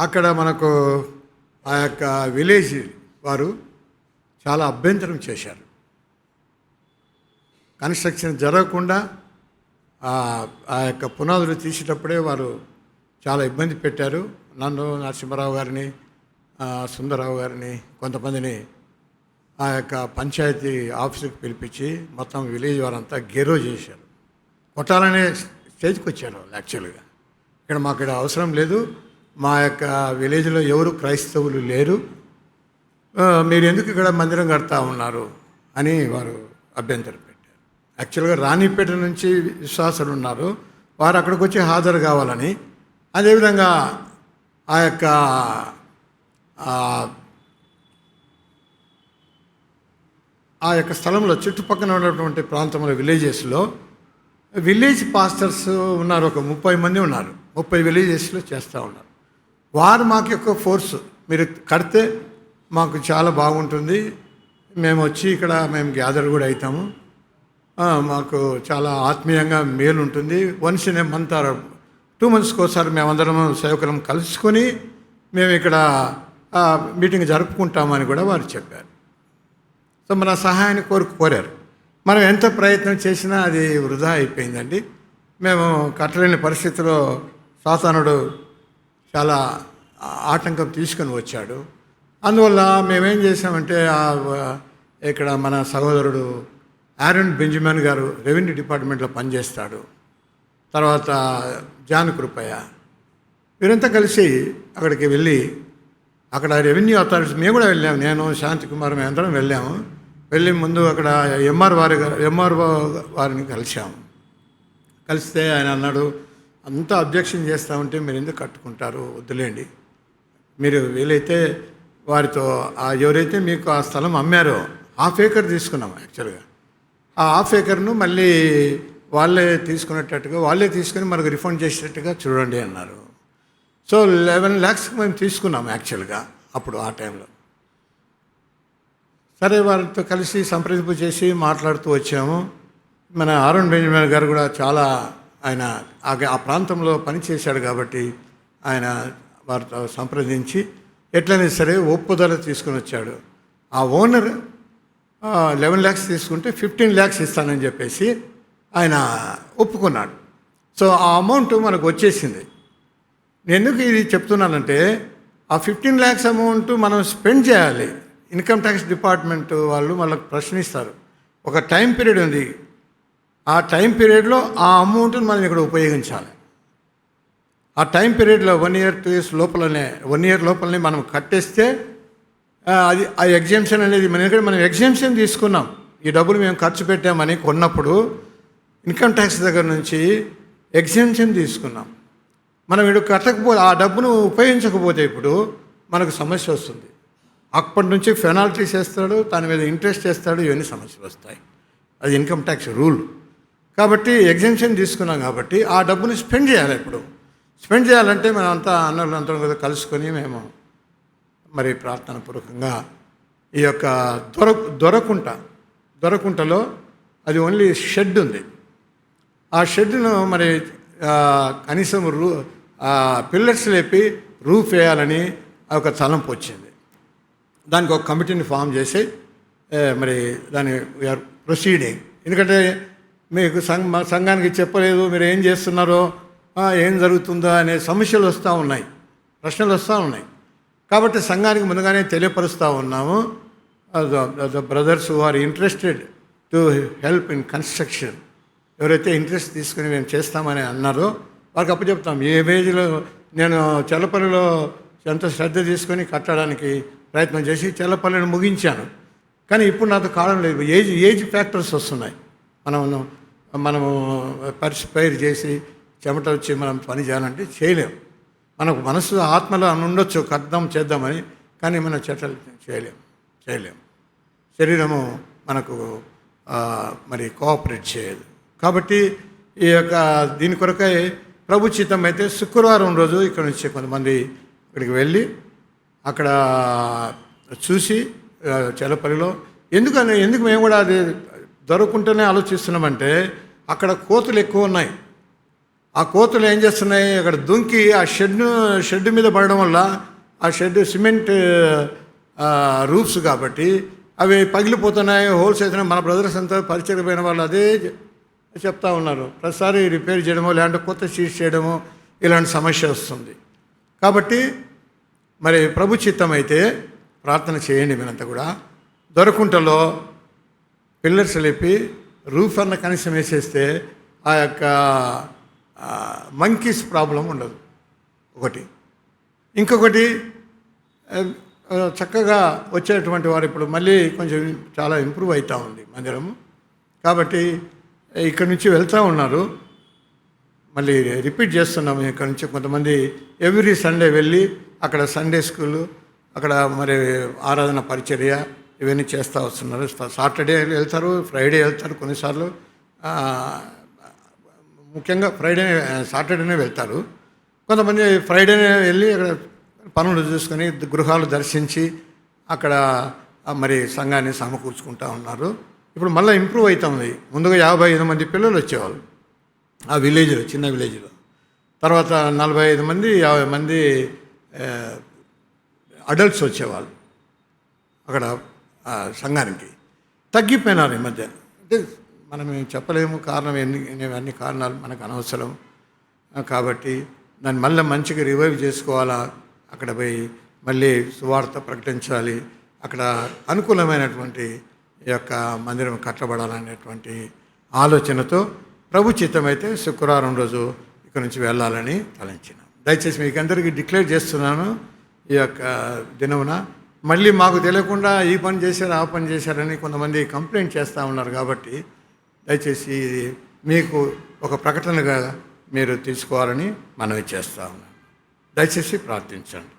అక్కడ మనకు ఆ యొక్క విలేజ్ వారు చాలా అభ్యంతరం చేశారు. కన్స్ట్రక్షన్ జరగకుండా ఆ యొక్క పునాదులు తీసేటప్పుడే వారు చాలా ఇబ్బంది పెట్టారు. నన్ను, నరసింహారావు గారిని, సుందరరావు గారిని, కొంతమందిని ఆ యొక్క పంచాయతీ ఆఫీసుకి పిలిపించి మొత్తం విలేజ్ వారంతా గెరో చేశారు. కొట్టాలనే స్టేజ్కి వచ్చారు వాళ్ళు. యాక్చువల్గా మాకు ఇక్కడ అవసరం లేదు, మా యొక్క విలేజ్లో ఎవరు క్రైస్తవులు లేరు, మీరు ఎందుకు ఇక్కడ మందిరం కడతా ఉన్నారు అని వారు అభ్యంతరం పెట్టారు. యాక్చువల్గా రాణిపేట నుంచి విశ్వాసులు ఉన్నారు, వారు అక్కడికి వచ్చి హాజరు కావాలని. అదేవిధంగా ఆ యొక్క స్థలంలో చుట్టుపక్కల ఉన్నటువంటి ప్రాంతంలో విలేజెస్లో విలేజ్ పాస్టర్స్ ఉన్నారు, ఒక 30 మంది ఉన్నారు. 30 విలేజెస్లో చేస్తూ ఉన్నారు. వారు మాకు యొక్క ఫోర్స్, మీరు కడితే మాకు చాలా బాగుంటుంది, మేము వచ్చి ఇక్కడ మేము గ్యాదర్ కూడా అవుతాము, మాకు చాలా ఆత్మీయంగా మేలు ఉంటుంది, once in a month or 2 మంత్స్కి ఒకసారి మేమందరం సేవకులం కలుసుకొని మేము ఇక్కడ మీటింగ్ జరుపుకుంటామని కూడా వారు చెప్పారు. సో మన సహాయాన్ని కోరారు. మనం ఎంత ప్రయత్నం చేసినా అది వృధా అయిపోయిందండి. మేము కట్టలేని పరిస్థితిలో సాతానుడు చాలా ఆటంకం తీసుకొని వచ్చాడు. అందువల్ల మేమేం చేసామంటే ఇక్కడ మన సహోదరుడు ఆరోన్ బెంజమిన్ గారు రెవెన్యూ డిపార్ట్మెంట్లో పనిచేస్తాడు, తర్వాత జాన్ కృపయ్య, వీరంతా కలిసి అక్కడికి వెళ్ళి అక్కడ రెవెన్యూ అథారిటీస్ మేము కూడా వెళ్ళాము, నేను శాంతికుమార్ మేమందరం వెళ్ళాము. వెళ్ళి ముందు అక్కడ ఎంఆర్ఓ వారిని కలిసాము. కలిస్తే ఆయన అన్నాడు, అంతా అబ్జెక్షన్ చేస్తూ ఉంటే మీరు ఎందుకు కట్టుకుంటారు, వద్దులేండి, మీరు వీలైతే వారితో ఎవరైతే మీకు ఆ స్థలం అమ్మారో 1/2 acre తీసుకున్నాం. యాక్చువల్గా ఆ 1/2 acreను మళ్ళీ వాళ్ళే తీసుకునేటట్టుగా, వాళ్ళే తీసుకుని మనకు రిఫండ్ చేసేటట్టుగా చూడండి అన్నారు. సో 11 lakhs మేము తీసుకున్నాం యాక్చువల్గా అప్పుడు ఆ టైంలో. సరే, వారితో కలిసి సంప్రదింపు చేసి మాట్లాడుతూ వచ్చాము. మన ఆరోన్ బెంజమిన్ గారు కూడా చాలా ఆయన ఆ ప్రాంతంలో పనిచేశాడు కాబట్టి ఆయన వారితో సంప్రదించి ఎట్లయినా సరే ఒప్పుదల తీసుకుని వచ్చాడు. ఆ ఓనర్ 11 lakhs తీసుకుంటే 15 lakhs ఇస్తానని చెప్పేసి ఆయన ఒప్పుకున్నాడు. సో ఆ అమౌంట్ మనకు వచ్చేసింది. నేను ఎందుకు ఇది చెప్తున్నానంటే ఆ 15 lakhs అమౌంట్ మనం స్పెండ్ చేయాలి. ఇన్కమ్ ట్యాక్స్ డిపార్ట్మెంట్ వాళ్ళు వాళ్ళకి ప్రశ్నిస్తారు. ఒక టైం పీరియడ్ ఉంది, ఆ టైం పీరియడ్లో ఆ అమౌంట్ని మనం ఇక్కడ ఉపయోగించాలి. ఆ టైం పీరియడ్లో 1 year 2 years లోపలనే 1 year లోపలనే మనం కట్టేస్తే అది ఆ ఎగ్జామ్షన్ అనేది మనం ఎగ్జామ్షన్ తీసుకున్నాం. ఈ డబ్బులు మేము ఖర్చు పెట్టామని కొన్నప్పుడు ఇన్కమ్ ట్యాక్స్ దగ్గర నుంచి ఎగ్జామ్షన్ తీసుకున్నాం. మనం ఇప్పుడు కట్టకపోతే, ఆ డబ్బును ఉపయోగించకపోతే ఇప్పుడు మనకు సమస్య వస్తుంది. అప్పటి నుంచి పెనాల్టీస్ వేస్తాడు, దాని మీద ఇంట్రెస్ట్ వేస్తాడు, ఇవన్నీ సమస్యలు వస్తాయి. అది ఇన్కమ్ ట్యాక్స్ రూల్. కాబట్టి ఎగ్జామ్షన్ తీసుకున్నాం కాబట్టి ఆ డబ్బుని స్పెండ్ చేయాలి. ఇప్పుడు స్పెండ్ చేయాలంటే మనం అంతా అన్నలంతా కదా కలుసుకొని మేము మరి ప్రార్థనాపూర్వకంగా ఈ యొక్క దొరకుంటలో అది ఓన్లీ షెడ్ ఉంది. ఆ షెడ్ను మరి కనీసం పిల్లర్స్ లేపి రూఫ్ వేయాలని ఒక తలంపు వచ్చింది. దానికి ఒక కమిటీని ఫామ్ చేసి మరి దాన్ని వీఆర్ ప్రొసీడింగ్. ఎందుకంటే మీకు సంఘానికి చెప్పలేదు, మీరు ఏం చేస్తున్నారో, ఏం జరుగుతుందో అనే సమస్యలు వస్తూ ఉన్నాయి, ప్రశ్నలు వస్తూ ఉన్నాయి. కాబట్టి సంఘానికి ముందుగానే తెలియపరుస్తూ ఉన్నాము. The brothers who are interested to help in construction, ఎవరైతే ఇంట్రెస్ట్ తీసుకుని మేము చేస్తామని అన్నారో వారికి అప్పచెప్తాం. ఏ ఏజ్లో నేను చెల్లపల్లిలో ఎంత శ్రద్ధ తీసుకొని కట్టడానికి ప్రయత్నం చేసి చెల్లపల్లిని ముగించాను. కానీ ఇప్పుడు నాకు కాలం లేదు, ఏజ్ ఫ్యాక్టర్స్ వస్తున్నాయి. మనము పైరు చేసి చెమట వచ్చి మనం పని చేయాలంటే చేయలేం. మనకు మనసు ఆత్మలో ఉండొచ్చు చేద్దామని, కానీ మనం చెట్టలు చేయలేం. శరీరము మనకు మరి కోఆపరేట్ చేయదు. కాబట్టి ఈ యొక్క దీని కొరకై ప్రభు చిత్తం అయితే శుక్రవారం రోజు ఇక్కడ నుంచి కొంతమంది ఇక్కడికి వెళ్ళి అక్కడ చూసి చెల్లపల్లిలో ఎందుకు మేము కూడా అది దొరకుంటేనే ఆలోచిస్తున్నామంటే అక్కడ కోతులు ఎక్కువ ఉన్నాయి. ఆ కోతులు ఏం చేస్తున్నాయి, అక్కడ దుంకి ఆ షెడ్ మీద పడడం వల్ల ఆ షెడ్ సిమెంట్ రూఫ్స్ కాబట్టి అవి పగిలిపోతున్నాయి, హోల్స్ అవుతున్నాయి. మన బ్రదర్స్ అంతా పరిచయమైన వాళ్ళు అదే చెప్తా ఉన్నారు. ప్రతిసారి రిపేర్ చేయడమో లేదంటే కొత్త షీట్స్ చేయడమో ఇలాంటి సమస్య వస్తుంది. కాబట్టి మరి ప్రభు చిత్తం అయితే ప్రార్థన చేయండి. మీరంతా కూడా దొరకుంటలో పిల్లర్స్ లేపి రూఫ్ అన్న కనీసం వేసేస్తే ఆ యొక్క మంకీస్ ప్రాబ్లం ఉండదు. ఒకటి. ఇంకొకటి, చక్కగా వచ్చేటువంటి వారు ఇప్పుడు మళ్ళీ కొంచెం చాలా ఇంప్రూవ్ అవుతూ ఉంది మందిరము. కాబట్టి ఇక్కడి నుంచి వెళ్తూ ఉన్నారు. మళ్ళీ రిపీట్ చేస్తున్నాము. ఇక్కడ నుంచి కొంతమంది ఎవ్రీ సండే వెళ్ళి అక్కడ సండే స్కూలు, అక్కడ మరి ఆరాధన పరిచర్య ఇవన్నీ చేస్తూ వస్తున్నారు. సాటర్డే వెళ్తారు, ఫ్రైడే వెళ్తారు, కొన్నిసార్లు ముఖ్యంగా సాటర్డేనే వెళ్తారు. కొంతమంది ఫ్రైడేనే వెళ్ళి అక్కడ పనులు చూసుకొని గృహాలు దర్శించి అక్కడ మరి సంఘాన్ని సమకూర్చుకుంటూ ఉన్నారు. ఇప్పుడు మళ్ళీ ఇంప్రూవ్ అవుతుంది. ముందుగా 55 మంది పిల్లలు వచ్చేవాళ్ళు ఆ విలేజ్లో, చిన్న విలేజ్లో. తర్వాత 45 మంది 50 మంది అడల్ట్స్ వచ్చేవాళ్ళు అక్కడ సంఘానికి. తగ్గిపోయినారు ఈ మధ్య. అంటే మనం చెప్పలేము కారణం, అన్ని కారణాలు మనకు అనవసరం. కాబట్టి దాన్ని మళ్ళీ మంచిగా రివైవ్ చేసుకోవాలా, అక్కడ పోయి మళ్ళీ సువార్త ప్రకటించాలి, అక్కడ అనుకూలమైనటువంటి ఈ యొక్క మందిరం కట్టబడాలనేటువంటి ఆలోచనతో ప్రభు చిత్తమైతే శుక్రవారం రోజు ఇక్కడ నుంచి వెళ్ళాలని తలంచినాం. దయచేసి మీకు అందరికీ డిక్లేర్ చేస్తున్నాను, ఈ యొక్క దినమున మళ్ళీ మాకు తెలియకుండా ఈ పని చేశారు ఆ పని చేశారని కొంతమంది కంప్లైంట్ చేస్తూ ఉన్నారు. కాబట్టి దయచేసి ఇది మీకు ఒక ప్రకటనగా మీరు తీసుకోవాలని మనవి చేస్తూ ఉన్నాను. దయచేసి ప్రార్థించండి.